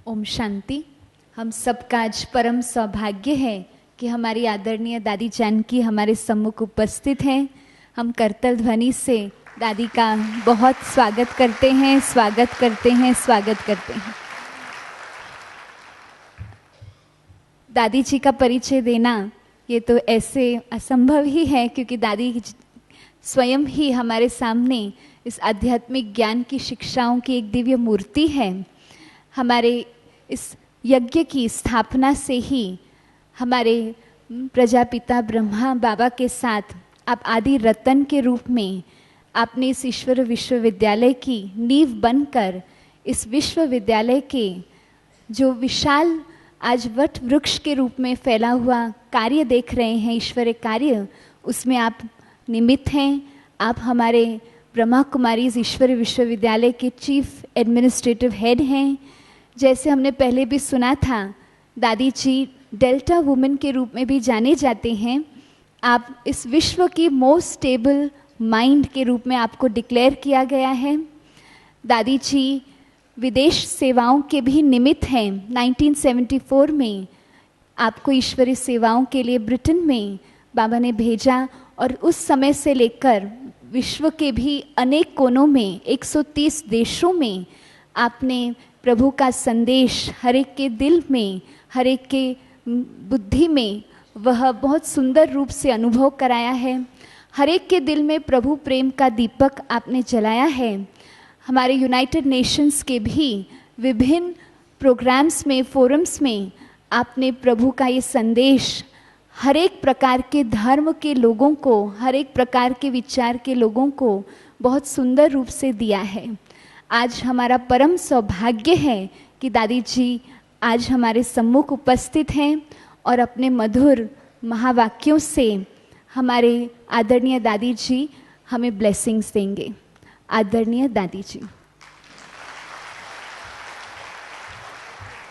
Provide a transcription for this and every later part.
ओम शांति। हम सबका आज परम सौभाग्य है कि हमारी आदरणीय दादी जानकी हमारे सम्मुख उपस्थित हैं। हम करतल ध्वनि से दादी का बहुत स्वागत करते हैं, स्वागत करते हैं, स्वागत करते हैं। दादी जी का परिचय देना ये तो ऐसे असंभव ही है, क्योंकि दादी स्वयं ही हमारे सामने इस आध्यात्मिक ज्ञान की शिक्षाओं की एक दिव्य मूर्ति है। हमारे इस यज्ञ की स्थापना से ही हमारे प्रजापिता ब्रह्मा बाबा के साथ आप आदि रतन के रूप में आपने इस ईश्वर विश्वविद्यालय की नींव बनकर इस विश्वविद्यालय के जो विशाल आज वट वृक्ष के रूप में फैला हुआ कार्य देख रहे हैं, ईश्वरीय कार्य, उसमें आप निमित्त हैं। आप हमारे ब्रह्मा कुमारीज ईश्वरीय विश्वविद्यालय के चीफ एडमिनिस्ट्रेटिव हेड हैं। जैसे हमने पहले भी सुना था, दादी जी डेल्टा वुमेन के रूप में भी जाने जाते हैं। आप इस विश्व की मोस्ट स्टेबल माइंड के रूप में आपको डिक्लेयर किया गया है। दादी जी विदेश सेवाओं के भी निमित्त हैं। 1974 में आपको ईश्वरीय सेवाओं के लिए ब्रिटेन में बाबा ने भेजा और उस समय से लेकर विश्व के भी अनेक कोनों में 130 देशों में आपने प्रभु का संदेश हर एक के दिल में, हर एक के बुद्धि में वह बहुत सुंदर रूप से अनुभव कराया है। हर एक के दिल में प्रभु प्रेम का दीपक आपने जलाया है। हमारे यूनाइटेड नेशंस के भी विभिन्न प्रोग्राम्स में, फोरम्स में आपने प्रभु का ये संदेश हर एक प्रकार के धर्म के लोगों को, हर एक प्रकार के विचार के लोगों को बहुत सुंदर रूप से दिया है। आज हमारा परम सौभाग्य है कि दादी जी आज हमारे सम्मुख उपस्थित हैं और अपने मधुर महावाक्यों से हमारे आदरणीय दादी जी हमें ब्लेसिंग्स देंगे। आदरणीय दादी जी,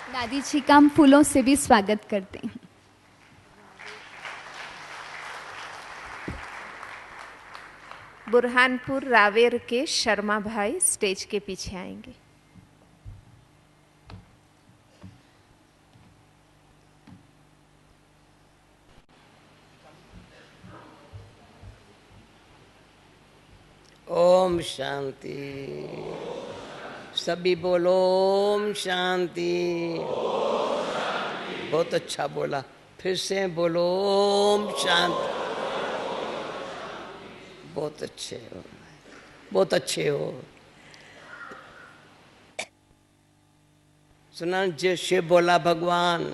दादी जी का हम फूलों से भी स्वागत करते हैं। बुरहानपुर रावेर के शर्मा भाई स्टेज के पीछे आएंगे। ओम शांति। सभी बोलो ओम शांति। बहुत अच्छा बोला, फिर से बोलो ओम शांति। बहुत अच्छे हो, बहुत अच्छे हो। सुना जो शिव बोला भगवान,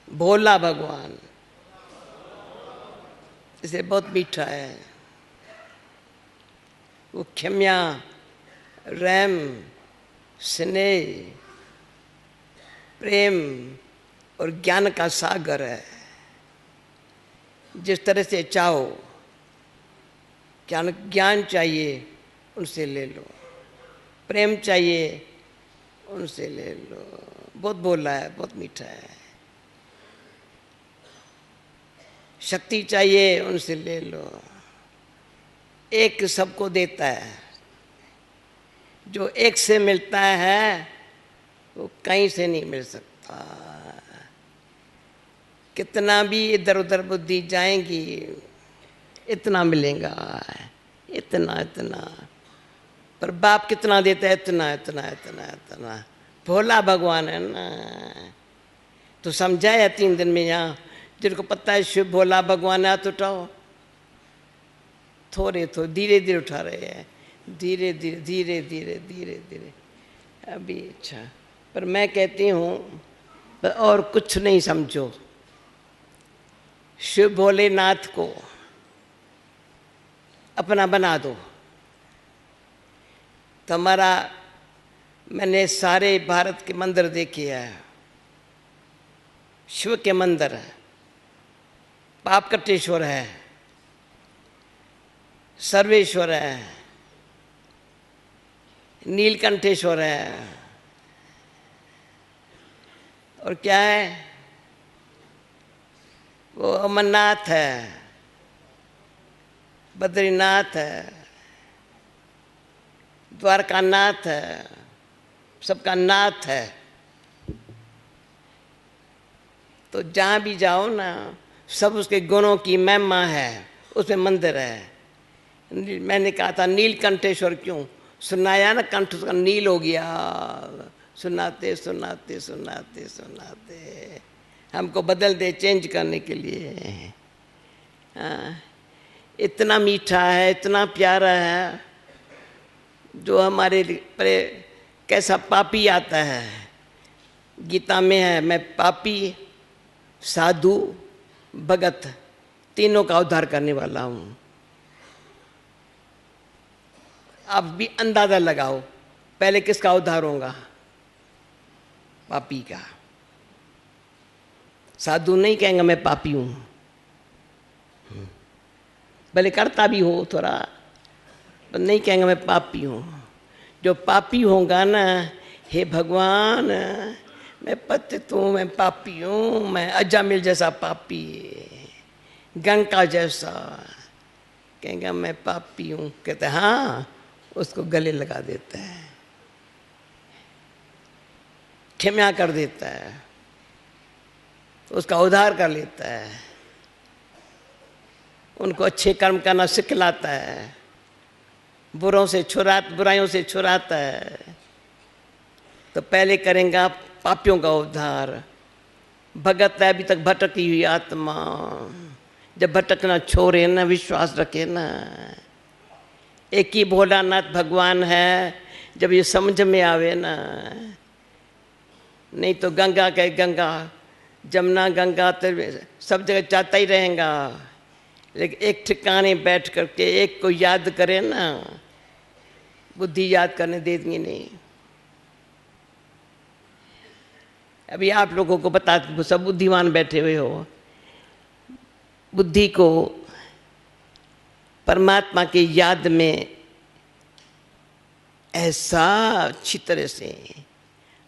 भोला भगवान, इसे बहुत मीठा है। वो क्षम्या, रहम, स्नेह, प्रेम और ज्ञान का सागर है। जिस तरह से चाहो, ज्ञान चाहिए उनसे ले लो, प्रेम चाहिए उनसे ले लो। बहुत बोला है, बहुत मीठा है। शक्ति चाहिए उनसे ले लो। एक सबको देता है, जो एक से मिलता है वो कहीं से नहीं मिल सकता। कितना भी इधर उधर बुद्धि जाएंगी, इतना मिलेगा, इतना इतना। पर बाप कितना देता है? इतना इतना इतना इतना। भोला भगवान है ना। तो समझाया 3 दिन में यहाँ, जिनको पता है शिव भोला भगवान है, तो उठाओ। थोड़े धीरे धीरे उठा रहे हैं, धीरे धीरे धीरे धीरे धीरे धीरे अभी। अच्छा, पर मैं कहती हूँ और कुछ नहीं समझो, शिव भोलेनाथ को अपना बना दो। तुम्हारा, मैंने सारे भारत के मंदिर देखे हैं, शिव के मंदिर है। पापकटेश्वर है, सर्वेश्वर है, नीलकंठेश्वर है, और क्या है वो अमरनाथ है, बद्रीनाथ है, द्वारकानाथ है, सबका नाथ है। तो जहाँ भी जाओ ना, सब उसके गुणों की महिमा है, उसमें मंदिर है। मैंने कहा था नीलकंठेश्वर क्यों, सुनाया ना, कंठ उसका नील हो गया, सुनाते सुनाते सुनाते सुनाते। हमको बदल दे, चेंज करने के लिए। इतना मीठा है, इतना प्यारा है, जो हमारे पर कैसा पापी आता है। गीता में है, मैं पापी, साधु, भगत, तीनों का उद्धार करने वाला हूँ। आप भी अंदाजा लगाओ, पहले किसका उद्धार होगा? पापी का। साधु नहीं कहेंगे मैं पापी हूं, भले करता भी हो थोड़ा, पर नहीं कहेंगे मैं पापी हूं। जो पापी होगा ना, हे भगवान मैं पतित हूं, मैं पापी हूं, मैं अजामिल जैसा पापी, गंगा जैसा, कहेंगे मैं पापी हूं। कहते हाँ, उसको गले लगा देता है, क्षमा कर देता है, उसका उद्धार कर लेता है, उनको अच्छे कर्म करना सिखलाता है, बुराइयों से छुड़ाता है। तो पहले करेंगे पापियों का उद्धार। भगत है अभी तक भटकी हुई आत्मा, जब भटकना छोड़े ना, विश्वास रखे ना, एक ही भोलानाथ भगवान है, जब ये समझ में आवे ना, नहीं तो गंगा के गंगा, जमुना गंगा तो सब जगह चाहता ही रहेगा, लेकिन एक ठिकाने बैठ करके एक को याद करे ना, बुद्धि याद करने देती नहीं। अभी आप लोगों को बता, सब बुद्धिमान बैठे हुए हो, बुद्धि को परमात्मा के याद में ऐसा अच्छी तरह से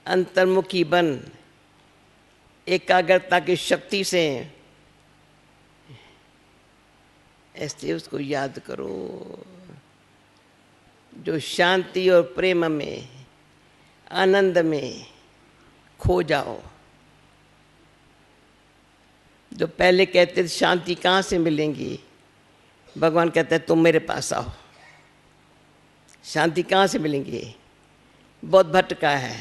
अंतर्मुखी बन, एकाग्रता की शक्ति से ऐसे उसको याद करो, जो शांति और प्रेम में, आनंद में खो जाओ। जो पहले कहते थे शांति कहाँ से मिलेंगी, भगवान कहते हैं तुम मेरे पास आओ, शांति कहाँ से मिलेंगी, बहुत भटका है,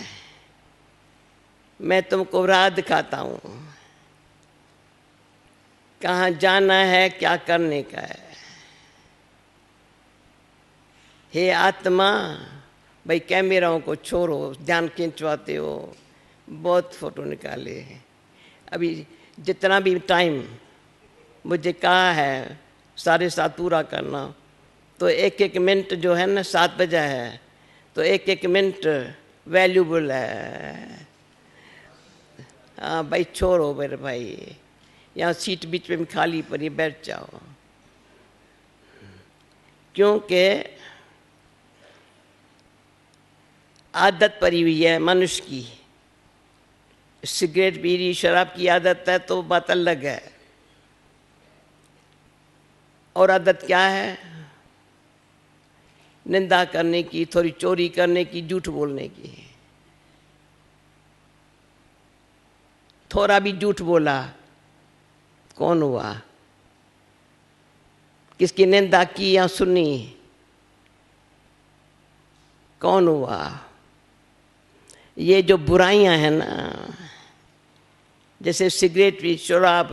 मैं तुमको राह दिखाता हूँ, कहाँ जाना है, क्या करने का है। हे आत्मा, भाई कैमराओं को छोड़ो, ध्यान खिंचवाते हो, बहुत फोटो निकाले, अभी जितना भी टाइम मुझे कहा है 7:30 पूरा करना, तो एक एक मिनट जो है ना, 7 बजा है, तो एक एक मिनट वैल्यूबल है। हाँ भाई छोड़ो मेरे भाई, यहाँ सीट बीच में खाली पड़ी, बैठ जाओ, क्योंकि आदत पड़ी हुई है मनुष्य की, सिगरेट बीड़ी शराब की आदत है तो बात अलग है। और आदत क्या है? निंदा करने की, थोड़ी चोरी करने की, झूठ बोलने की। थोड़ा भी झूठ बोला कौन हुआ? किसकी निंदा की या सुनी कौन हुआ? ये जो बुराइयां हैं ना, जैसे सिगरेट भी, शराब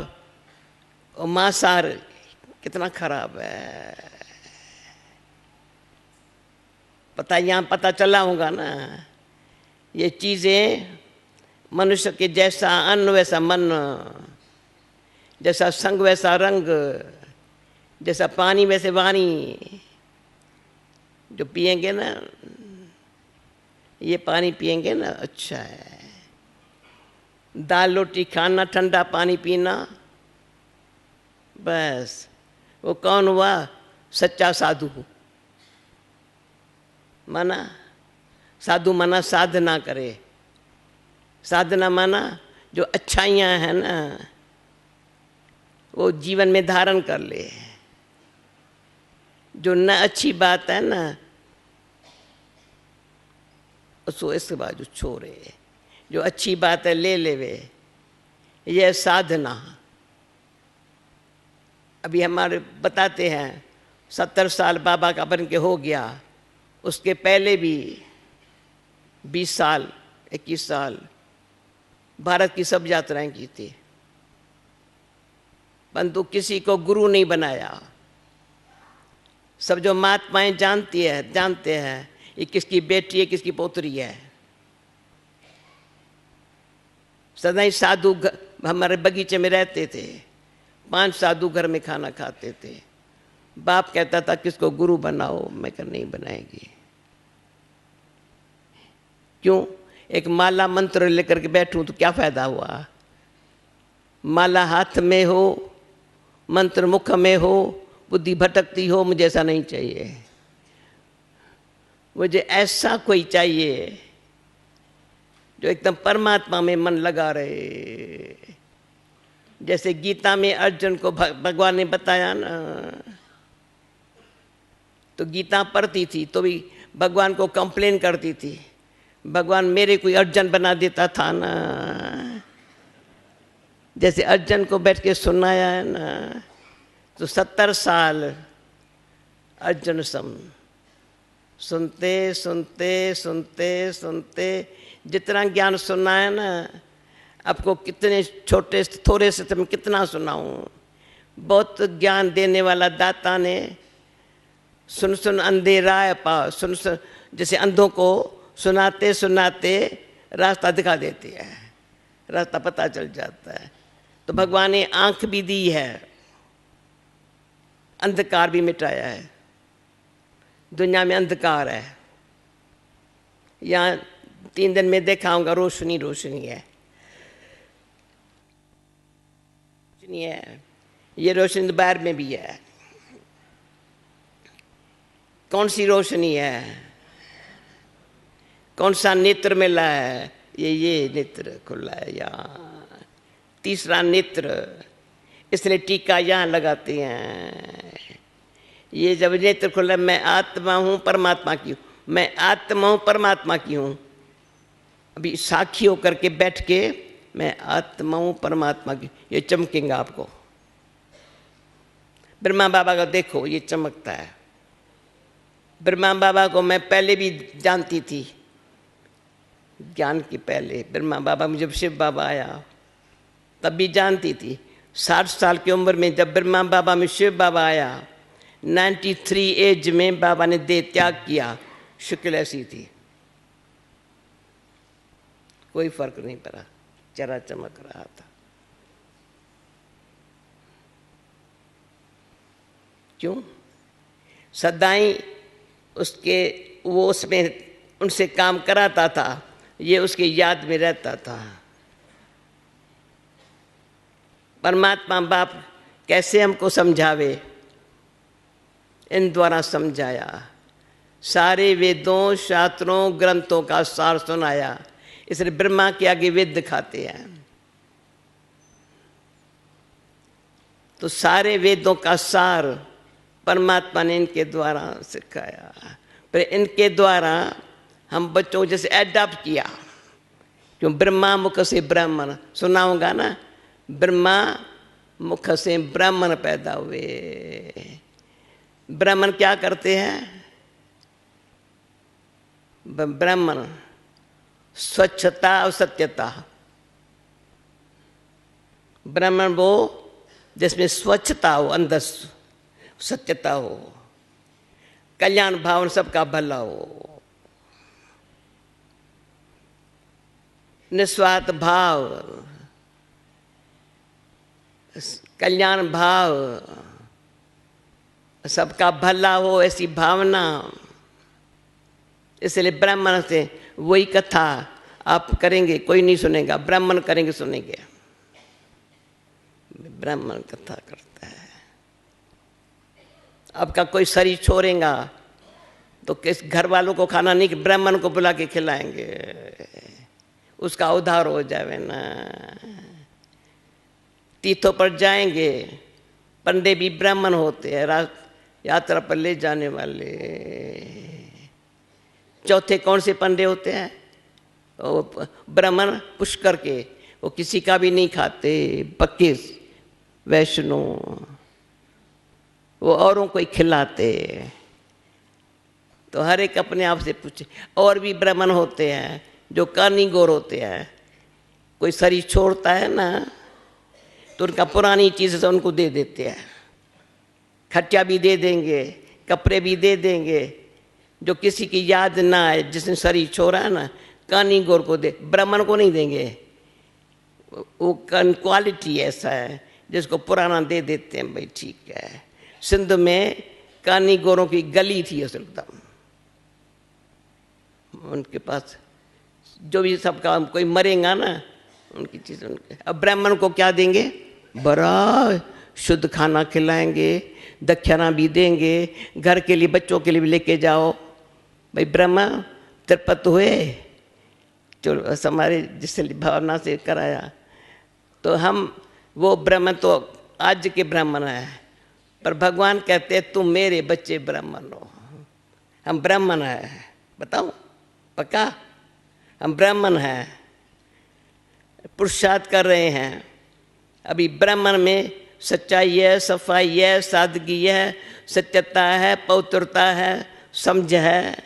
और मांसाहार, कितना खराब है। पता चला होगा ना, ये चीजें मनुष्य के जैसा अन्न वैसा मन, जैसा संग वैसा रंग, जैसा पानी वैसे वाणी, जो पिएंगे ना, ये पानी पिएंगे ना, अच्छा है। दाल रोटी खाना, ठंडा पानी पीना, बस वो कौन हुआ? सच्चा साधु। माना साधु, माना साधना करे। साधना माना जो अच्छाइयाँ हैं ना, वो जीवन में धारण कर ले। जो न अच्छी बात है ना, उसको इसके बाजू छोड़े, जो अच्छी बात है ले लेवे, यह साधना। अभी हमारे बताते हैं 70 साल बाबा का बन के हो गया, उसके पहले भी 20 साल 21 साल भारत की सब यात्राएं की थी, परंतु किसी को गुरु नहीं बनाया। सब जो महात्माएं जानते हैं ये किसकी बेटी है, किसकी पोतरी है। सदा ही साधु हमारे बगीचे में रहते थे, 5 साधु घर में खाना खाते थे। बाप कहता था किसको गुरु बनाओ, मैं कहा नहीं बनाएगी। क्यों? एक माला मंत्र लेकर के बैठूं तो क्या फायदा हुआ? माला हाथ में हो, मंत्र मुख में हो, बुद्धि भटकती हो, मुझे ऐसा नहीं चाहिए। मुझे ऐसा कोई चाहिए जो एकदम परमात्मा में मन लगा रहे। जैसे गीता में अर्जुन को भगवान ने बताया ना, तो गीता पढ़ती थी तो भी भगवान को कंप्लेन करती थी, भगवान मेरे कोई अर्जुन बना देता था ना। जैसे अर्जुन को बैठ के सुनाया है ना, तो 70 साल अर्जुन सम सुनते सुनते सुनते सुनते जितना ज्ञान सुना है ना, आपको कितने छोटे थोड़े से मैं कितना सुनाऊं। बहुत ज्ञान देने वाला दाता ने सुन सुन अंधे राह पा, सुन सुन जैसे अंधों को सुनाते सुनाते रास्ता दिखा देती है, रास्ता पता चल जाता है। तो भगवान ने आंख भी दी है, अंधकार भी मिटाया है। दुनिया में अंधकार है, यहाँ 3 दिन में दिखाऊंगा रोशनी रोशनी है, रोशनी है। ये रोशनी दोपहर में भी है। कौन सी रोशनी है? कौन सा नेत्र मिला है? ये नेत्र खुला है यहाँ, तीसरा नेत्र, इसलिए टीका यहाँ लगाते हैं। ये जब नेत्र खुला, मैं आत्मा हूँ परमात्मा की हूँ, मैं आत्मा हूँ परमात्मा की हूँ। अभी साक्षी होकर के बैठ के मैं आत्मा हूँ परमात्मा की, ये चमकेगा आपको। ब्रह्मा बाबा का देखो ये चमकता है। ब्रह्मा बाबा को मैं पहले भी जानती थी, ज्ञान की पहले। ब्रह्मा बाबा में जब शिव बाबा आया तब भी जानती थी। 60 साल की उम्र में जब ब्रह्मा बाबा में शिव बाबा आया, 93 एज में बाबा ने देह त्याग किया। शुक्ल ऐसी थी, कोई फर्क नहीं पड़ा, चरा चमक रहा था। क्यों? सदाई उसके वो उसमें उनसे काम कराता था, ये उसकी याद में रहता था। परमात्मा बाप कैसे हमको समझावे, इन द्वारा समझाया। सारे वेदों शास्त्रों ग्रंथों का सार सुनाया, इसलिए ब्रह्मा के आगे वेद दिखाते हैं। तो सारे वेदों का सार परमात्मा ने इनके द्वारा सिखाया। फिर इनके द्वारा हम बच्चों को जैसे एडॉप्ट किया। क्यों? ब्रह्मा मुख से ब्राह्मण सुना होगा ना, ब्रह्मा मुख से ब्राह्मण पैदा हुए। ब्राह्मण क्या करते हैं? ब्राह्मण स्वच्छता और सत्यता। ब्राह्मण वो जिसमें स्वच्छता हो, अंदर सत्यता हो, कल्याण भावन सबका भला हो, निस्वार्थ भाव, कल्याण भाव, सबका भला हो, ऐसी भावना। इसलिए ब्राह्मण से वही कथा आप करेंगे, कोई नहीं सुनेगा, ब्राह्मण करेंगे सुनेंगे। ब्राह्मण कथा करता है। आपका कोई शरीर छोड़ेगा तो किस घर वालों को खाना नहीं, ब्राह्मण को बुला के खिलाएंगे, उसका उद्धार हो जाए ना। तीर्थों पर जाएंगे, पंडे भी ब्राह्मण होते हैं, यात्रा पर ले जाने वाले। चौथे कौन से पंडे होते हैं? वो ब्राह्मण पुष्कर के, वो किसी का भी नहीं खाते, पक्के वैष्णव, वो औरों को ही खिलाते। तो हर एक अपने आप से पूछे। और भी ब्राह्मण होते हैं जो कार्निवोर होते हैं, कोई शरीर छोड़ता है ना तो उनका पुरानी चीज़ से उनको दे देते हैं, खट्टिया भी दे देंगे, कपड़े भी दे देंगे, जो किसी की याद ना आए, जिसने शरीर छोड़ा है ना, कार्निवोर को दे, ब्राह्मण को नहीं देंगे। वो क्वालिटी ऐसा है जिसको पुराना दे देते हैं, भाई ठीक है। सिंध में कार्निवोरों की गली थी एकदम, उनके पास जो भी सबका कोई मरेगा ना उनकी चीज़ उनके। अब ब्राह्मण को क्या देंगे? बड़ा शुद्ध खाना खिलाएंगे, दक्षिणा भी देंगे, घर के लिए बच्चों के लिए भी लेके जाओ। भाई ब्रह्मा तिरपत हुए जो हमारे जिस भावना से कराया, तो हम वो ब्राह्मण तो आज के ब्राह्मण है, पर भगवान कहते हैं तुम मेरे बच्चे ब्राह्मण हो। हम ब्राह्मण है, बताओ पक्का? हम ब्राह्मण हैं, पुरुषार्थ कर रहे हैं। अभी ब्राह्मण में सच्चाई है, सफाई है, सादगी है, सत्यता है, पवित्रता है, समझ है,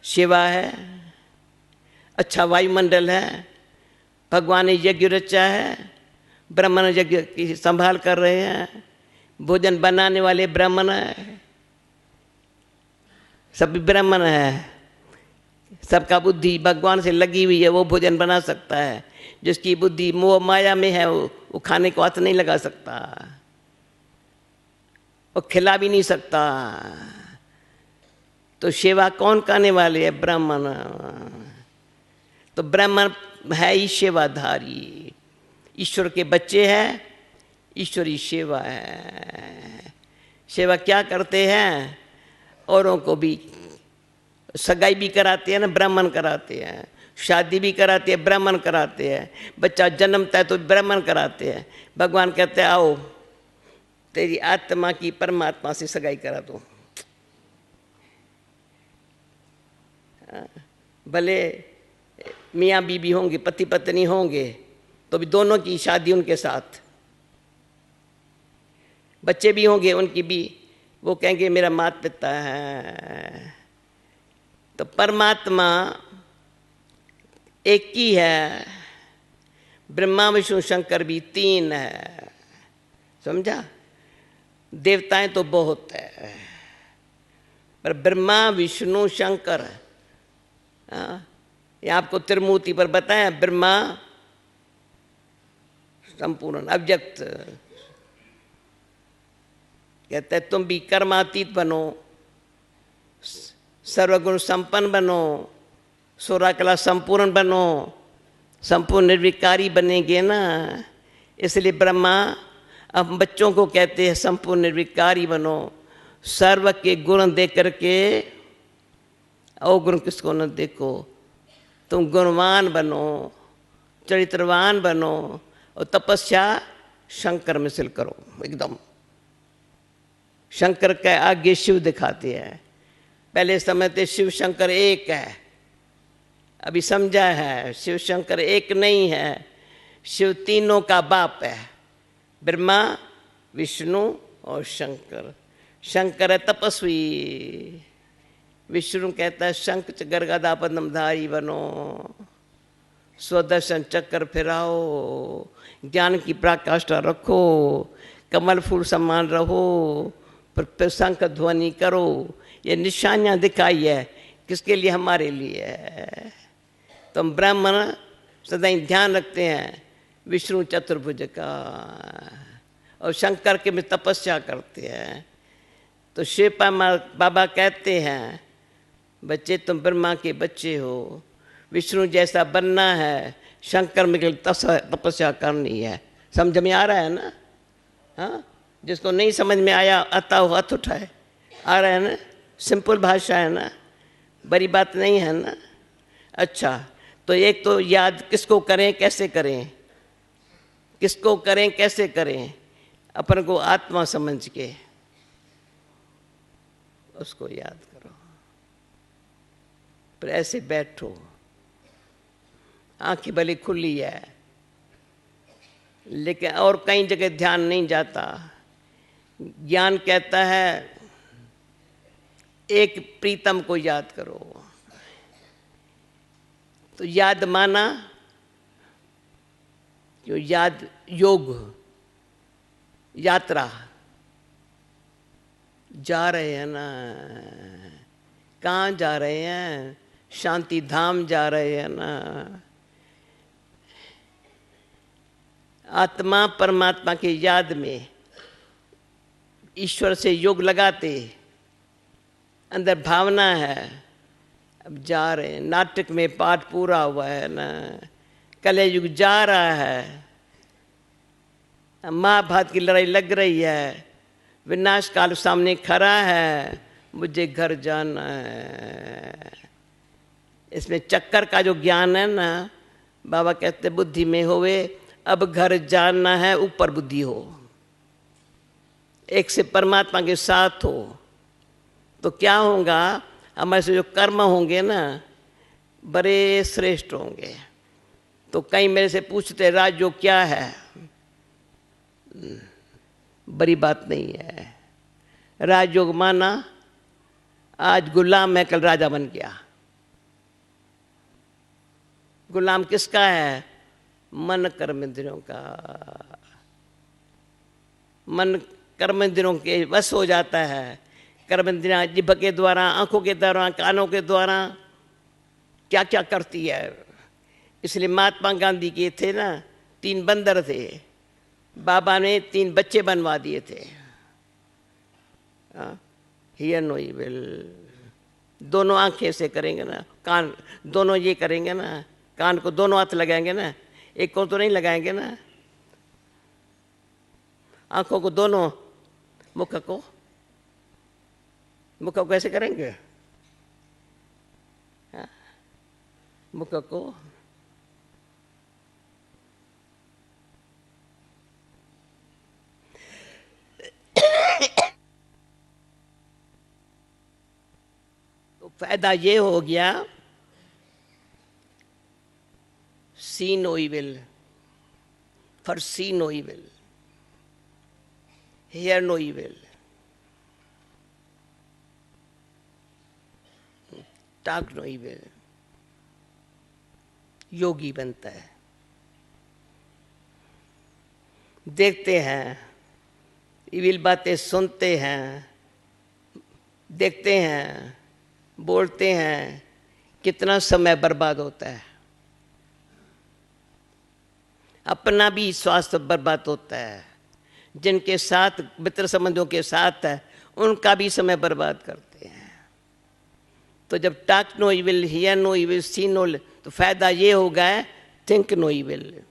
सेवा है, अच्छा वायुमंडल है, भगवान ने यज्ञ रचा है, ब्राह्मण यज्ञ की संभाल कर रहे हैं, भोजन बनाने वाले ब्राह्मण है, सभी ब्राह्मण है। सबका बुद्धि भगवान से लगी हुई है, वो भोजन बना सकता है। जिसकी बुद्धि मोह माया में है वो खाने को हाथ नहीं लगा सकता, वो खिला भी नहीं सकता। तो सेवा कौन करने वाले है? ब्राह्मण। तो ब्राह्मण है ही सेवाधारी, ईश्वर के बच्चे हैं, ईश्वरी सेवा है। सेवा क्या करते हैं? औरों को भी सगाई भी कराते हैं ना, ब्राह्मण कराते हैं, शादी भी कराते हैं, ब्राह्मण कराते हैं, बच्चा जन्मता है तो ब्राह्मण कराते हैं। भगवान कहते हैं आओ तेरी आत्मा की परमात्मा से सगाई करा दो। भले मियाँ बीबी होंगे, पति पत्नी होंगे, तो भी दोनों की शादी उनके साथ, बच्चे भी होंगे उनकी भी, वो कहेंगे मेरा माता पिता है। तो परमात्मा एक ही है, ब्रह्मा विष्णु शंकर भी तीन है, समझा? देवताएं तो बहुत है, पर ब्रह्मा विष्णु शंकर, ये आपको त्रिमूर्ति पर बताया। ब्रह्मा संपूर्ण अव्यक्त, कहते हैं तुम भी कर्मातीत बनो, सर्वगुण संपन्न बनो, सोलह कला संपूर्ण बनो, संपूर्ण निर्विकारी बनेंगे ना। इसलिए ब्रह्मा अब बच्चों को कहते हैं संपूर्ण निर्विकारी बनो, सर्व के गुण दे करके अवगुण किसको न देखो, तुम गुणवान बनो, चरित्रवान बनो, और तपस्या शंकर मिसल करो एकदम। शंकर के आगे शिव दिखाते हैं, पहले समझते शिव शंकर एक है, अभी समझा है शिव शंकर एक नहीं है, शिव तीनों का बाप है, ब्रह्मा विष्णु और शंकर। शंकर है तपस्वी, विष्णु कहता है शंख गरगदा पद्मधारी बनो, स्वदर्शन चक्कर फिराओ, ज्ञान की पराकाष्ठा रखो, कमल फूल समान रहो, पर शंख ध्वनि करो। ये निशानियाँ दिखाई है, किसके लिए? हमारे लिए है। तो हम ब्राह्मण सदा ध्यान रखते हैं विष्णु चतुर्भुज का, और शंकर के में तपस्या करते हैं। तो शिव बाबा कहते हैं बच्चे तुम ब्रह्मा के बच्चे हो, विष्णु जैसा बनना है, शंकर में तपस्या करनी है। समझ में आ रहा है ना? हाँ, जिसको नहीं समझ में आया आता हो हाथ उठाए। आ रहा है ना? सिंपल भाषा है ना, बड़ी बात नहीं है ना। अच्छा, तो एक तो याद किसको करें कैसे करें, किसको करें कैसे करें? अपन को आत्मा समझ के उसको याद करो। फिर ऐसे बैठो, आंखें भले खुली है लेकिन और कई जगह ध्यान नहीं जाता। ज्ञान कहता है एक प्रीतम को याद करो, तो याद माना जो याद योग, यात्रा जा रहे हैं ना, कहाँ जा रहे हैं? शांति धाम जा रहे हैं ना। आत्मा परमात्मा की याद में ईश्वर से योग लगाते, अंदर भावना है, अब जा रहे हैं। नाटक में पाठ पूरा हुआ है ना, कलयुग जा रहा है, महाभारत की लड़ाई लग रही है, विनाश काल सामने खड़ा है, मुझे घर जाना है। इसमें चक्कर का जो ज्ञान है ना, बाबा कहते बुद्धि में होवे, अब घर जाना है, ऊपर बुद्धि हो, एक से परमात्मा के साथ हो, तो क्या होगा? हमारे से जो कर्म होंगे ना बड़े श्रेष्ठ होंगे। तो कई मेरे से पूछते राजयोग क्या है? बड़ी बात नहीं है। राजयोग माना आज गुलाम है, कल राजा बन गया। गुलाम किसका है? मन कर्म इंद्रियों का। मन कर्म इंद्रियों के वश हो जाता है। कर्म इंद्रियां जिभ के द्वारा, आंखों के द्वारा, कानों के द्वारा क्या क्या करती है। इसलिए महात्मा गांधी के थे ना 3 बंदर थे, बाबा ने 3 बच्चे बनवा दिए थे। हियर नो इविल, दोनों आंखें से करेंगे ना, कान दोनों ये करेंगे ना, कान को दोनों हाथ लगाएंगे ना, एक को तो नहीं लगाएंगे ना। आंखों को दोनों, मुख को कैसे करेंगे? मुख को तो फायदा ये हो गया, see no evil, for see no evil, hear no evil, talk no evil. योगी बनता है। देखते हैं, इविल बातें सुनते हैं, देखते हैं, बोलते हैं, कितना समय बर्बाद होता है। अपना भी स्वास्थ्य बर्बाद होता है, जिनके साथ मित्र संबंधियों के साथ है उनका भी समय बर्बाद करते हैं। तो जब talk no evil, hear no evil, see no, तो फायदा ये होगा थिंक नो इविल।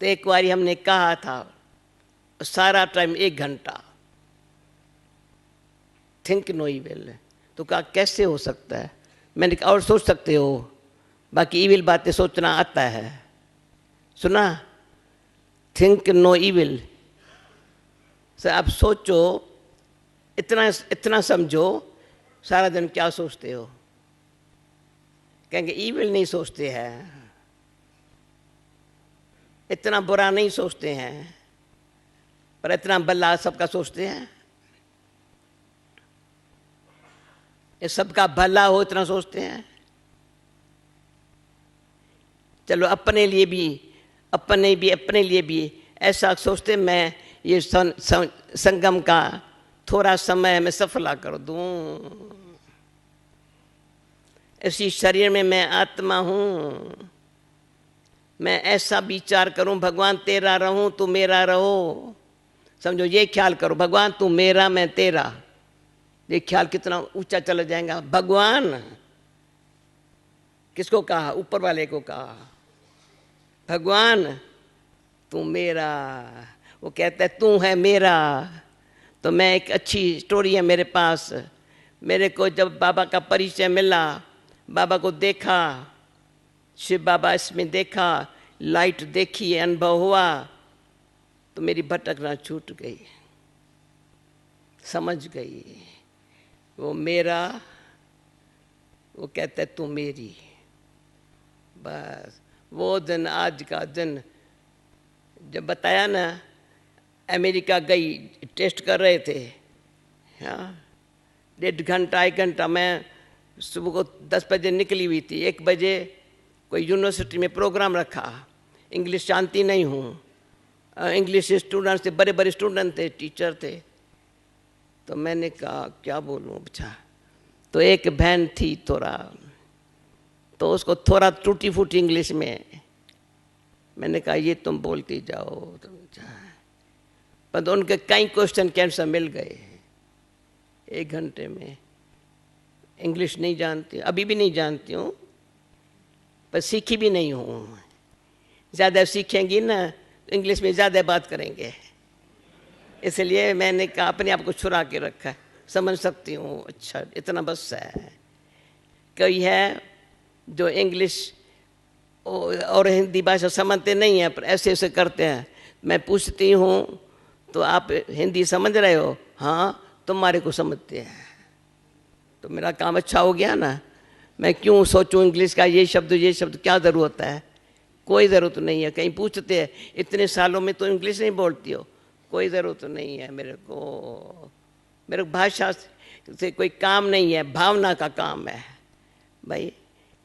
तो एक बार हमने कहा था सारा टाइम 1 घंटा थिंक नो इविल, तो कहा कैसे हो सकता है? मैंने कहा और सोच सकते हो, बाकी इविल बातें सोचना आता है। सुना? Think no evil. सर आप सोचो, इतना समझो, सारा दिन क्या सोचते हो? कहेंगे इविल नहीं सोचते हैं, इतना बुरा नहीं सोचते हैं, पर इतना भला सबका सोचते हैं। ये सबका भला हो इतना सोचते हैं। चलो अपने लिए भी ऐसा सोचते, मैं ये संगम का थोड़ा समय मैं सफला कर दूं। इसी शरीर में मैं आत्मा हूं, मैं ऐसा विचार करूं भगवान तेरा रहूं, तू मेरा रहो। समझो, ये ख्याल करो, भगवान तू मेरा मैं तेरा। ये ख्याल कितना ऊंचा चला जाएगा। भगवान किसको कहा? ऊपर वाले को कहा, भगवान तू मेरा। वो कहता है तू है मेरा। तो मैं, एक अच्छी स्टोरी है मेरे पास। मेरे को जब बाबा का परिचय मिला, बाबा को देखा, शिव बाबा इसमें देखा, लाइट देखी, अनुभव हुआ, तो मेरी भटकना छूट गई, समझ गई वो मेरा वो कहता है तू मेरी। बस वो दिन, आज का दिन, जब बताया ना अमेरिका गई, टेस्ट कर रहे थे, हाँ 1.5 घंटा 1 घंटा, मैं सुबह को 10 बजे निकली हुई थी, 1 बजे कोई यूनिवर्सिटी में प्रोग्राम रखा, इंग्लिश जानती नहीं हूँ, इंग्लिश स्टूडेंट थे, बड़े बड़े स्टूडेंट थे, टीचर थे, तो मैंने कहा क्या बोलूँ अच्छा। तो एक बहन थी थोड़ा, तो उसको थोड़ा टूटी फूटी इंग्लिश में मैंने कहा ये तुम बोलती जाओ, पर उनके कई क्वेश्चन के आंसर मिल गए 1 घंटे में। इंग्लिश नहीं जानती, अभी भी नहीं जानती हूँ, पर सीखी भी नहीं हूँ। ज़्यादा सीखेंगी ना तो इंग्लिश में ज़्यादा बात करेंगे, इसलिए मैंने कहा अपने आप को छुरा के रखा है, समझ सकती हूँ, अच्छा इतना बस है। कोई है जो इंग्लिश और हिंदी भाषा समझते नहीं हैं, पर ऐसे ऐसे करते हैं, मैं पूछती हूँ तो आप हिंदी समझ रहे हो? हाँ, तुम्हारे को समझते हैं, तो मेरा काम अच्छा हो गया ना। मैं क्यों सोचूं इंग्लिश का ये शब्द क्या ज़रूरत है? कोई ज़रूरत नहीं है। कहीं पूछते हैं इतने सालों में तो इंग्लिश नहीं बोलती हो, कोई ज़रूरत नहीं है मेरे को भाषा से कोई काम नहीं है, भावना का काम है भाई।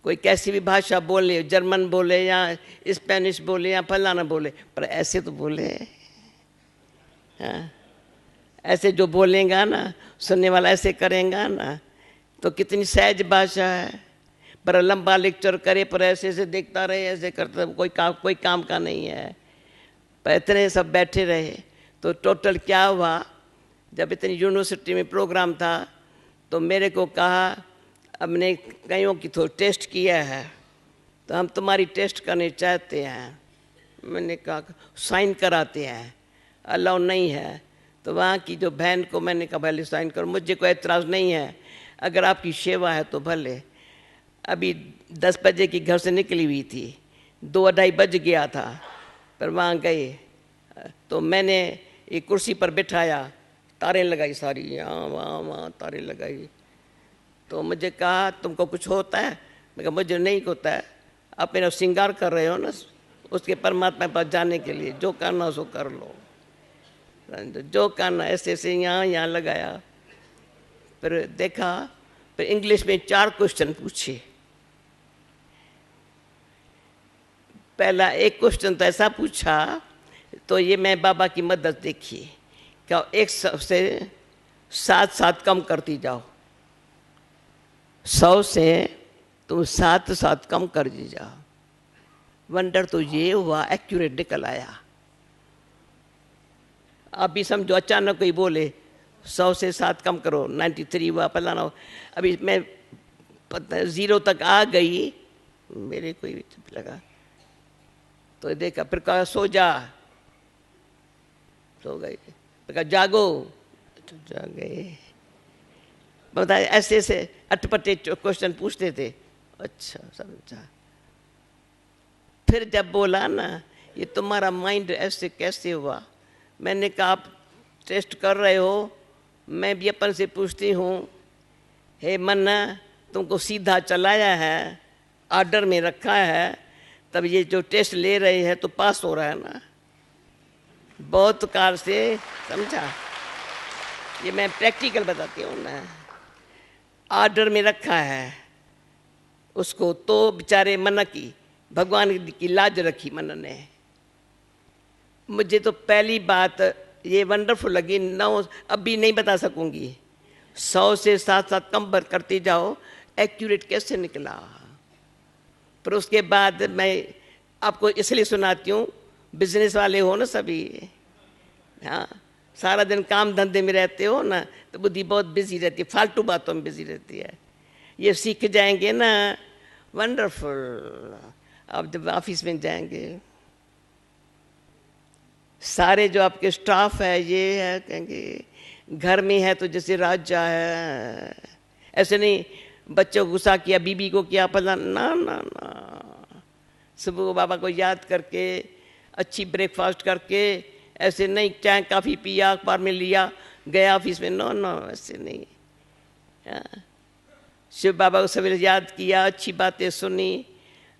कोई कैसी भी भाषा बोले, जर्मन बोले या स्पेनिश बोले या फलाना बोले, पर ऐसे तो बोले, हाँ ऐसे जो बोलेगा ना, सुनने वाला ऐसे करेगा ना, तो कितनी सहज भाषा है। पर लंबा लेक्चर करे, पर ऐसे ऐसे देखता रहे, ऐसे करता, कोई काम का नहीं है। पर इतने सब बैठे रहे, तो टोटल क्या हुआ, जब इतनी यूनिवर्सिटी में प्रोग्राम था तो मेरे को कहा, हमने कईयों की तो टेस्ट किया है, तो हम तुम्हारी टेस्ट करने चाहते हैं। मैंने कहा साइन कराते हैं, अलाउ नहीं है। तो वहाँ की जो बहन को मैंने कहा भले साइन करो, मुझे कोई एतराज़ नहीं है, अगर आपकी सेवा है तो भले। अभी 10 बजे की घर से निकली हुई थी, 2-2:30 बज गया था, पर वहाँ गए तो मैंने एक कुर्सी पर बिठाया, तारें लगाई सारी, यहाँ वहाँ तारें लगाई। तो मुझे कहा तुमको कुछ होता है? मैं कहा मुझे नहीं होता है, आप मेरा श्रृंगार कर रहे हो ना उसके परमात्मा पास जाने के लिए, जो करना सो कर लो, जो करना। ऐसे ऐसे यहाँ लगाया, फिर देखा, फिर इंग्लिश में 4 क्वेश्चन पूछे। पहला एक क्वेश्चन तो ऐसा पूछा, तो ये मैं बाबा की मदद देखी, क्या 1 से 7 कम करती जाओ, 100 से तुम 7 कम कर दी जाओ। वंडर तो ये हुआ, एक्यूरेट निकल आया। आप भी समझो, अचानक कोई बोले 100 से 7 कम करो, 93 हुआ, फलाना हो। अभी मैं 0 तक आ गई, मेरे कोई लगा तो देखा, फिर कहा सो जा, सो गई। फिर कहा जागो, तो जागे। बताए ऐसे ऐसे अटपटे क्वेश्चन पूछते थे। अच्छा समझा। फिर जब बोला ना ये तुम्हारा माइंड ऐसे कैसे हुआ, मैंने कहा आप टेस्ट कर रहे हो, मैं भी अपन से पूछती हूँ, हे मन्ना तुमको सीधा चलाया है, ऑर्डर में रखा है, तब ये जो टेस्ट ले रहे हैं तो पास हो रहा है ना, बहुत कार से। समझा? ये मैं प्रैक्टिकल बताती हूँ ना, ऑर्डर में रखा है उसको, तो बेचारे मन की भगवान की लाज रखी मन ने। मुझे तो पहली बात ये वंडरफुल लगी, अब भी नहीं बता सकूंगी। 100 से 7 कम करती जाओ, एक्यूरेट कैसे निकला। पर उसके बाद मैं आपको इसलिए सुनाती हूँ, बिजनेस वाले हो ना सभी, हाँ सारा दिन काम धंधे में रहते हो ना, तो बुद्धि बहुत बिजी रहती है, फालतू बातों में बिजी रहती है। ये सीख जाएंगे ना, वंडरफुल। आप जब ऑफिस में जाएंगे, सारे जो आपके स्टाफ है, ये है, कहेंगे घर में है तो जैसे राजा है। ऐसे नहीं बच्चों को गुस्सा किया, बीबी को किया, फला ना ना ना। सुबह को बाबा को याद करके, अच्छी ब्रेकफास्ट करके, ऐसे नहीं चाय काफ़ी पिया, अखबार में लिया, गया ऑफिस में, नो नो ऐसे नहीं। शिव बाबा को सवेरे याद किया, अच्छी बातें सुनी,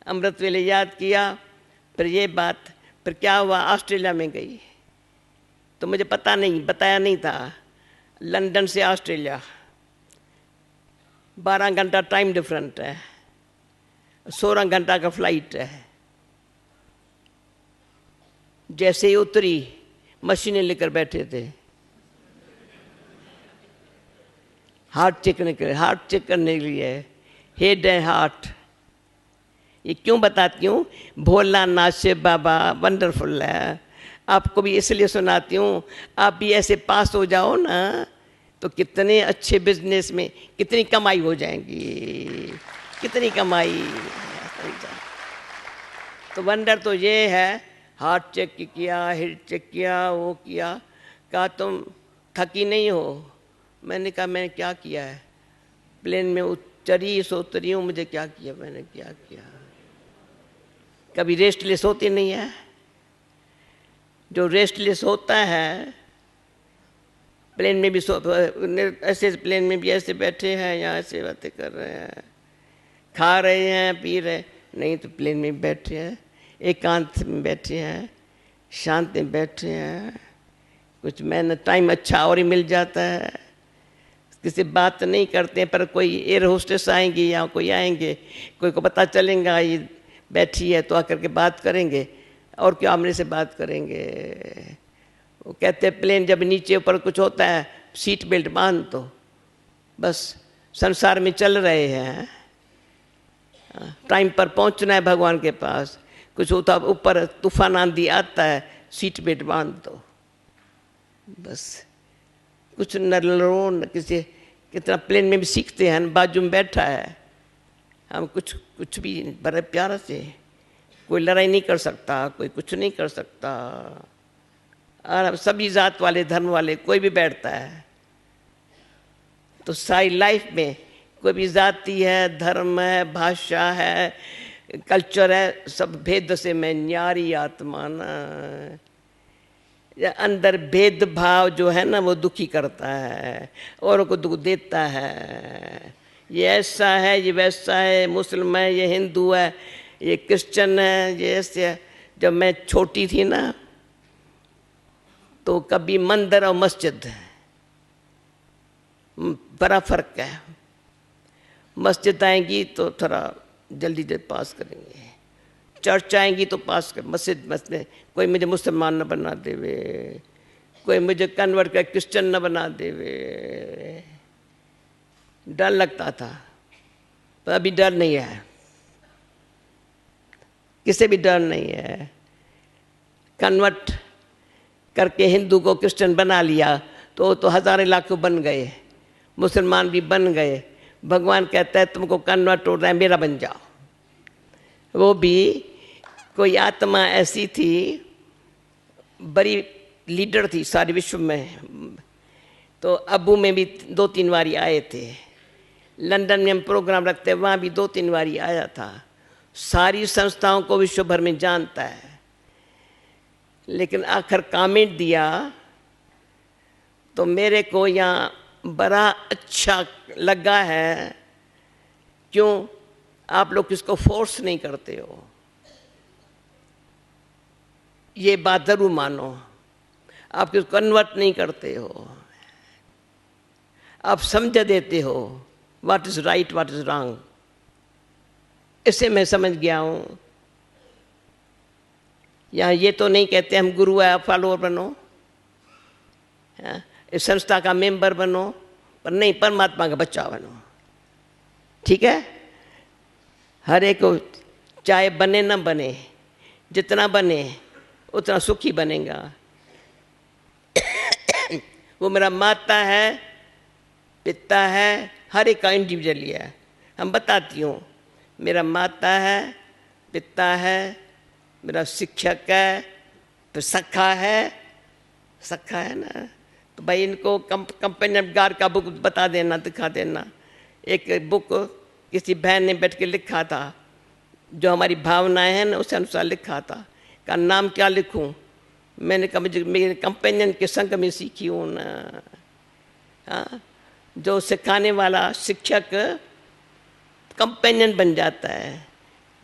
अमृत वेले याद किया। फिर ये बात, फिर क्या हुआ, ऑस्ट्रेलिया में गई तो मुझे पता नहीं, बताया नहीं था। लंदन से ऑस्ट्रेलिया 12 घंटा टाइम डिफरेंट है, 16 घंटा का फ्लाइट है। जैसे ही उतरी, मशीनें लेकर बैठे थे हार्ट चेक करने के लिए, हेड एंड हार्ट। ये क्यों बताती हूँ, भोलानाथ शिव बाबा वंडरफुल है। आपको भी इसलिए सुनाती हूँ, आप भी ऐसे पास हो जाओ ना तो कितने अच्छे बिजनेस में कितनी कमाई हो जाएंगी, कितनी कमाई। तो वंडर तो ये है, हार्ट चेक किया, हेड चेक किया, वो किया। कहा तुम थकी नहीं हो? मैंने कहा मैंने क्या किया है, प्लेन में उतरी सो उतरी हूँ, मुझे क्या किया, मैंने क्या किया। कभी रेस्टलेस होती नहीं है। जो रेस्टलेस होता है, प्लेन में भी ऐसे प्लेन में भी ऐसे बैठे हैं या ऐसे बातें कर रहे हैं, खा रहे हैं, पी रहे, नहीं तो प्लेन में बैठे हैं, एकांत में बैठे हैं, शांत में बैठे हैं। कुछ मेहनत, टाइम अच्छा और ही मिल जाता है, किसी बात नहीं करते हैं। पर कोई एयर होस्टेस आएंगी या कोई आएंगे, कोई को पता चलेगा ये बैठी है तो आकर के बात करेंगे, और क्या आमने से बात करेंगे। वो कहते हैं प्लेन जब नीचे ऊपर कुछ होता है, सीट बेल्ट बांध दो, बस संसार में चल रहे हैं, टाइम पर पहुंचना है भगवान के पास। कुछ होता ऊपर तूफान आंधी आता है, सीट बेल्ट बांध दो, बस। कुछ न लो न किसी, कितना प्लेन में भी सीखते हैं, बाजू में बैठा है, हम कुछ भी बड़े प्यार से, कोई लड़ाई नहीं कर सकता, कोई कुछ नहीं कर सकता। और सभी जात वाले, धर्म वाले, कोई भी बैठता है तो सारी लाइफ में कोई भी जाति है, धर्म है, भाषा है, कल्चर है, सब भेद से मैं न्यारी आत्मा ना। अंदर भेदभाव जो है ना वो दुखी करता है, औरों को दुख देता है। ये ऐसा है, ये वैसा है, मुस्लिम है, ये हिंदू है, ये क्रिश्चियन है, ये ऐसे है। जब मैं छोटी थी ना तो कभी मंदिर और मस्जिद बड़ा फर्क है। मस्जिद आएंगी तो थोड़ा जल्दी जल्दी पास करेंगे, चर्च आएंगी तो पास कर, मस्जिद कोई मुझे मुसलमान न बना देवे, कोई मुझे कन्वर्ट कर क्रिश्चियन न बना देवे। डर लगता था, पर अभी डर नहीं है, किसे भी डर नहीं है। कन्वर्ट करके हिंदू को क्रिश्चियन बना लिया तो हजारों लाखों बन गए, मुसलमान भी बन गए। भगवान कहता है तुमको कन्वर्ट हो रहा है, मेरा बन जाओ। वो भी कोई आत्मा ऐसी थी, बड़ी लीडर थी सारे विश्व में। तो अबू में भी 2-3 बारी आए थे, लंदन में हम प्रोग्राम रखते हैं, वहाँ भी 2-3 बारी आया था। सारी संस्थाओं को विश्व भर में जानता है। लेकिन आखिर कमेंट दिया तो मेरे को यहाँ बड़ा अच्छा लगा है। क्यों? आप लोग किसको फोर्स नहीं करते हो, ये बात जरूर मानो। आप किसको कन्वर्ट नहीं करते हो, आप समझ देते हो what is right what is wrong. इसे मैं समझ गया हूँ। यहाँ ये तो नहीं कहते हम गुरु है, आप फॉलोअर बनो, इस संस्था का मेंबर बनो, पर नहीं, परमात्मा का बच्चा बनो। ठीक है? हर एक को चाहे बने न बने, जितना बने उतना सुखी बनेगा। वो मेरा माता है, पिता है, हर एक का इंडिविजुअली है। हम बताती हूँ, मेरा माता है, पिता है, मेरा शिक्षक है, फिर सखा है ना। तो भाई इनको कंपनी गार का बुक बता देना, दिखा देना। एक बुक किसी बहन ने बैठ के लिखा था, जो हमारी भावनाएं हैं ना उस अनुसार लिखा था। का नाम क्या लिखूं? मैंने कहा मुझे मेरे कंपेनियन के संग में सीखी हूँ ना। हाँ, जो सिखाने वाला शिक्षक कंपेनियन बन जाता है।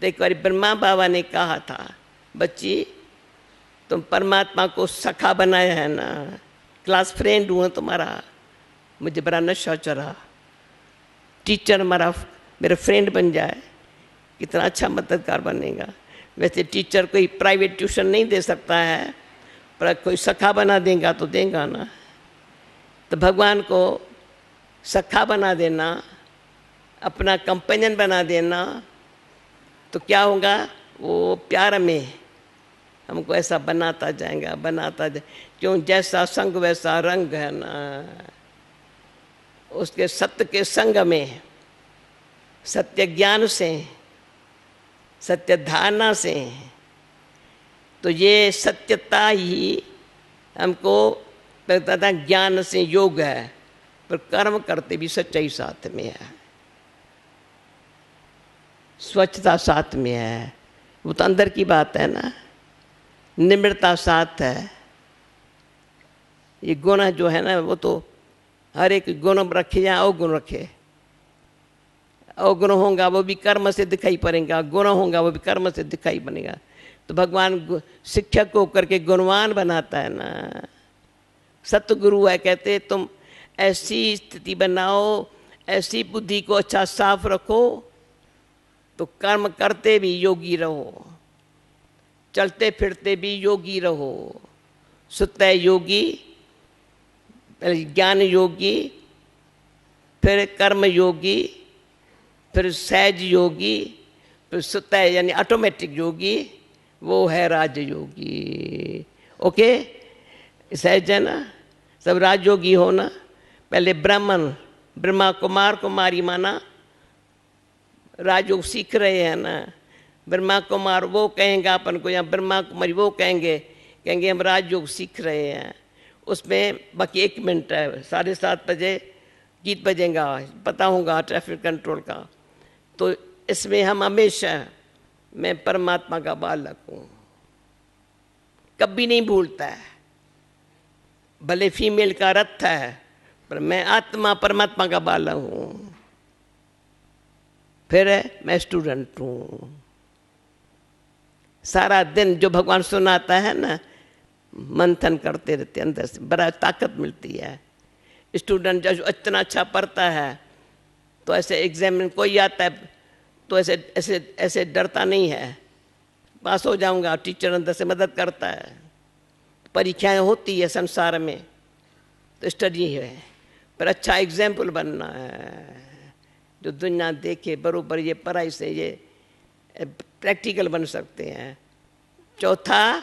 तो एक बार ब्रह्मा बाबा ने कहा था, बच्ची तुम परमात्मा को सखा बनाया है ना, क्लास फ्रेंड हुआ तुम्हारा, मुझे बड़ा नशा चढ़ा, टीचर हमारा मेरा फ्रेंड बन जाए कितना अच्छा मददगार बनेगा। वैसे टीचर कोई प्राइवेट ट्यूशन नहीं दे सकता है, पर कोई सखा बना देगा तो देगा ना। तो भगवान को सखा बना देना, अपना कंपेनियन बना देना, तो क्या होगा, वो प्यार में हमको ऐसा बनाता जाएगा, बनाता जाए। क्यों, जैसा संग वैसा रंग है ना। उसके सत्य के संग में, सत्य ज्ञान से, सत्य धारणा से, तो ये सत्यता ही हमको लगता था ज्ञान से योग है, पर कर्म करते भी सच्चाई साथ में है, स्वच्छता साथ में है। वो तो अंदर की बात है ना, निम्रता साथ है। ये गुण जो है ना, वो तो हर एक गुण रखे या अवगुण रखे, अवगुण होगा वो भी कर्म से दिखाई पड़ेगा, गुण होगा वो भी कर्म से दिखाई पड़ेगा। तो भगवान शिक्षक को करके गुणवान बनाता है ना। सतगुरु है, कहते तुम ऐसी स्थिति बनाओ, ऐसी बुद्धि को अच्छा साफ रखो, तो कर्म करते भी योगी रहो, चलते फिरते भी योगी रहो। सुतः योगी, ज्ञान योगी, फिर कर्म योगी, फिर सहज योगी, फिर सुतः यानी ऑटोमेटिक योगी, वो है राज योगी। ओके, सहज है ना, सब राजयोगी हो ना। पहले ब्राह्मण, ब्रह्मा कुमार कुमारी माना, राजयोग सीख रहे हैं ना। ब्रह्मा कुमार वो कहेंगे अपन को, या ब्रह्मा कुमारी वो कहेंगे हम राजयोग सीख रहे हैं। उसमें बाकी 1 मिनट है, 7:30 बजे गीत बजेगा, पता होगा ट्रैफिक कंट्रोल का। तो इसमें हम हमेशा, मैं परमात्मा का बालक हूँ, कभी नहीं भूलता है। भले फीमेल का रथ है, पर मैं आत्मा परमात्मा का बालक हूँ। फिर मैं स्टूडेंट हूँ। सारा दिन जो भगवान सुनाता है ना, मंथन करते रहते, अंदर से बड़ा ताकत मिलती है। स्टूडेंट जो इतना अच्छा पढ़ता है, तो ऐसे एग्जाम में कोई आता है तो ऐसे ऐसे ऐसे डरता नहीं है, पास हो जाऊंगा, टीचर अंदर से मदद करता है। परीक्षाएं होती है संसार में, तो स्टडी है, पर अच्छा एग्जाम्पल बनना है, जो दुनिया देखे बरोबर। ये पढ़ाई से ये प्रैक्टिकल बन सकते हैं। चौथा,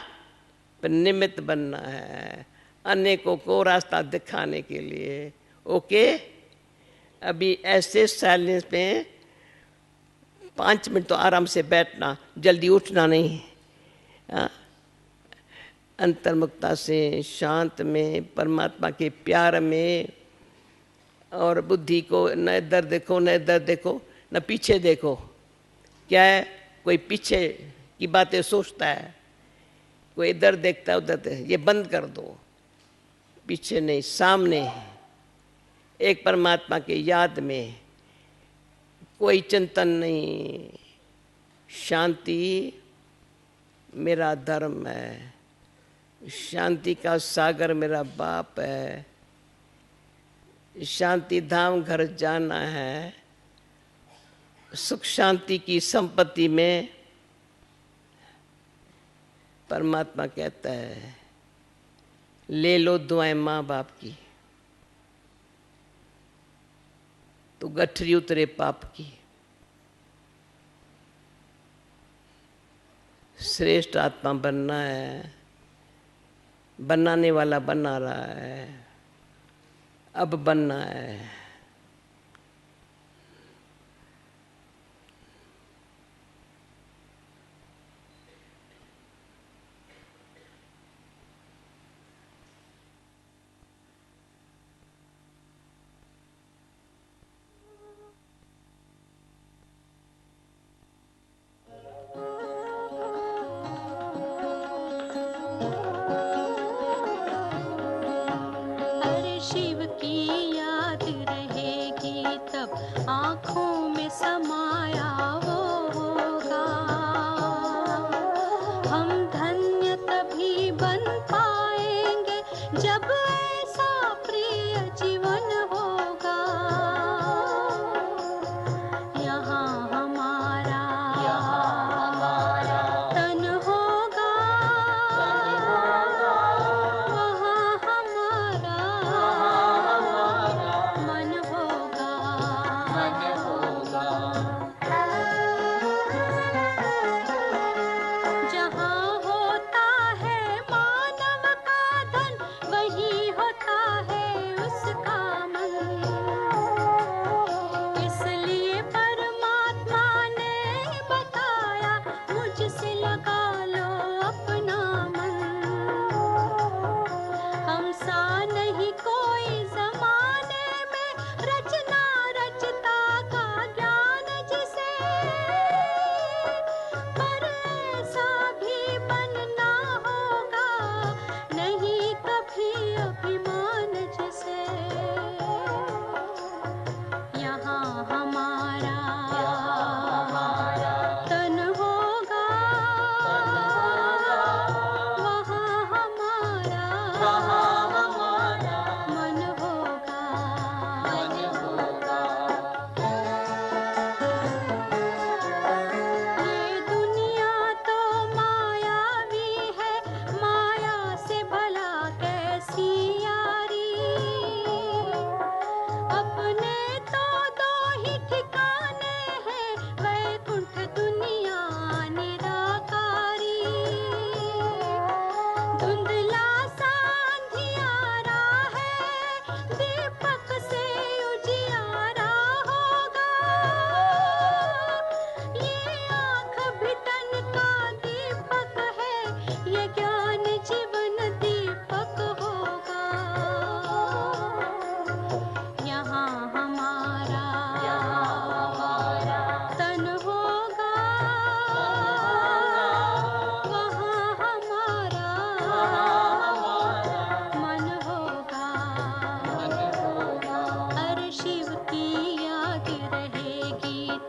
पर निमित्त बनना है, अनेकों को रास्ता दिखाने के लिए। ओके, अभी ऐसे साइलेंस में 5 मिनट तो आराम से बैठना, जल्दी उठना नहीं। अंतर्मुखता से, शांत में, परमात्मा के प्यार में, और बुद्धि को न इधर देखो न इधर देखो न पीछे देखो। क्या है, कोई पीछे की बातें सोचता है, कोई इधर देखता है उधर, ये बंद कर दो। पीछे नहीं, सामने, एक परमात्मा के याद में, कोई चिंतन नहीं। शांति मेरा धर्म है, शांति का सागर मेरा बाप है, शांति धाम घर जाना है। सुख शांति की संपत्ति में परमात्मा कहता है, ले लो दुआएं माँ बाप की, तो गठरी उतरे पाप की। श्रेष्ठ आत्मा बनना है, बनाने वाला बना रहा है, अब बनना है। शिव की याद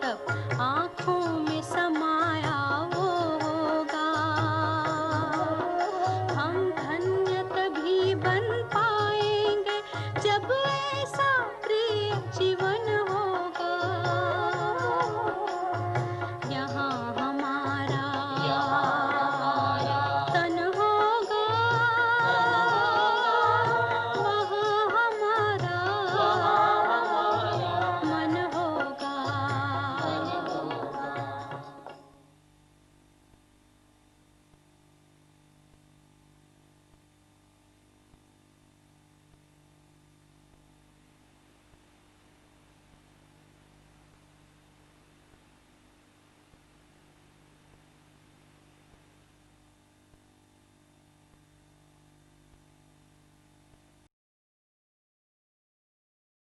तप